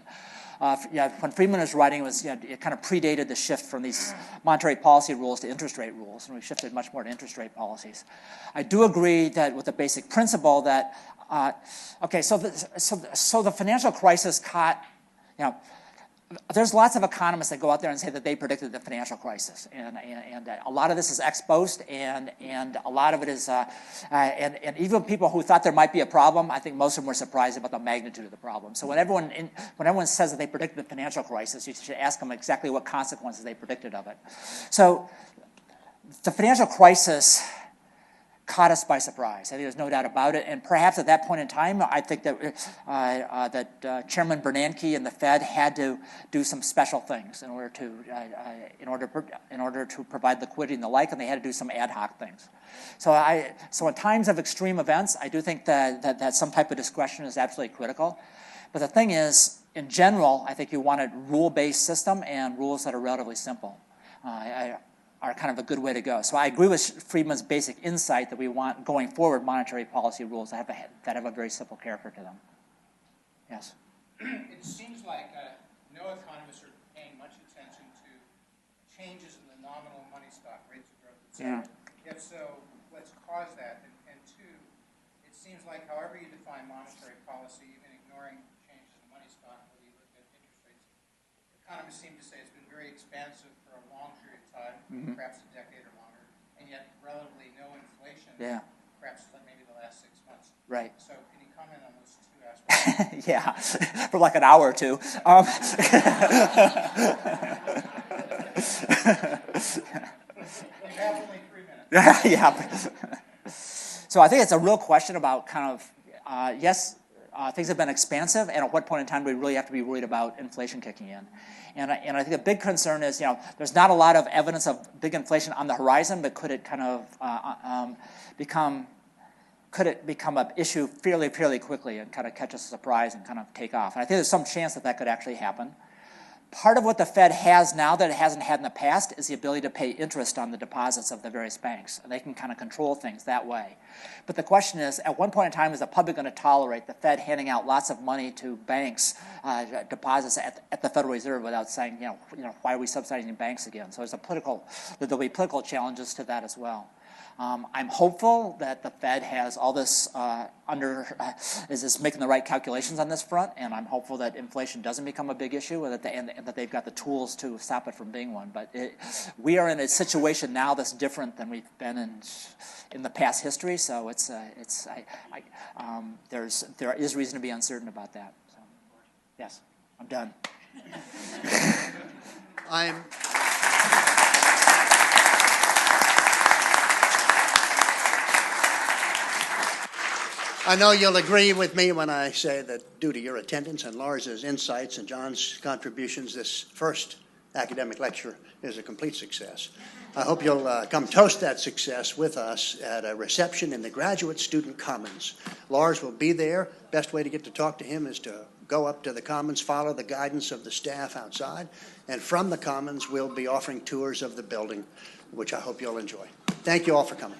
When Friedman was writing, it kind of predated the shift from these monetary policy rules to interest rate rules, and we shifted much more to interest rate policies. I do agree that with the basic principle that, so the financial crisis caught, there's lots of economists that go out there and say that they predicted the financial crisis, and a lot of this is ex post, and a lot of it is, and even people who thought there might be a problem, I think most of them were surprised about the magnitude of the problem. So when everyone says that they predicted the financial crisis, you should ask them exactly what consequences they predicted of it. So the financial crisis caught us by surprise. I think there's no doubt about it. And perhaps at that point in time, I think that Chairman Bernanke and the Fed had to do some special things in order to provide liquidity and the like, and they had to do some ad hoc things. So in times of extreme events, I do think that some type of discretion is absolutely critical. But the thing is, in general, I think you want a rule-based system and rules that are relatively simple. Are kind of a good way to go. So I agree with Friedman's basic insight that we want, going forward, monetary policy rules that have a very simple character to them. Yes? It seems like no economists are paying much attention to changes in the nominal money stock rates of growth, etc. If so, what's caused that? And two, it seems like however you define monetary policy, even ignoring changes in money stock, whether you look at interest rates, economists seem to say it's been very expansive for a long period of time, perhaps a decade or longer, and yet relatively no inflation, perhaps maybe the last 6 months. Right. So can you comment on those two aspects? Yeah, for like an hour or two. You have only 3 minutes. Yeah. So I think it's a real question about kind of, things have been expansive, and at what point in time do we really have to be worried about inflation kicking in? And I think the big concern is, there's not a lot of evidence of big inflation on the horizon, but could it kind of become an issue fairly quickly and kind of catch us a surprise and kind of take off? And I think there's some chance that could actually happen. Part of what the Fed has now that it hasn't had in the past is the ability to pay interest on the deposits of the various banks, and they can kind of control things that way. But the question is, at one point in time, is the public going to tolerate the Fed handing out lots of money to banks, deposits at the Federal Reserve, without saying, why are we subsidizing banks again? So there'll be political challenges to that as well. I'm hopeful that the Fed has all this is making the right calculations on this front, and I'm hopeful that inflation doesn't become a big issue, and that they've got the tools to stop it from being one. But we are in a situation now that's different than we've been in the past history. So there is reason to be uncertain about that. So, yes, I'm done. I know you'll agree with me when I say that due to your attendance and Lars's insights and John's contributions, this first academic lecture is a complete success. I hope you'll come toast that success with us at a reception in the Graduate Student Commons. Lars will be there. Best way to get to talk to him is to go up to the Commons, follow the guidance of the staff outside, and from the Commons we'll be offering tours of the building, which I hope you'll enjoy. Thank you all for coming.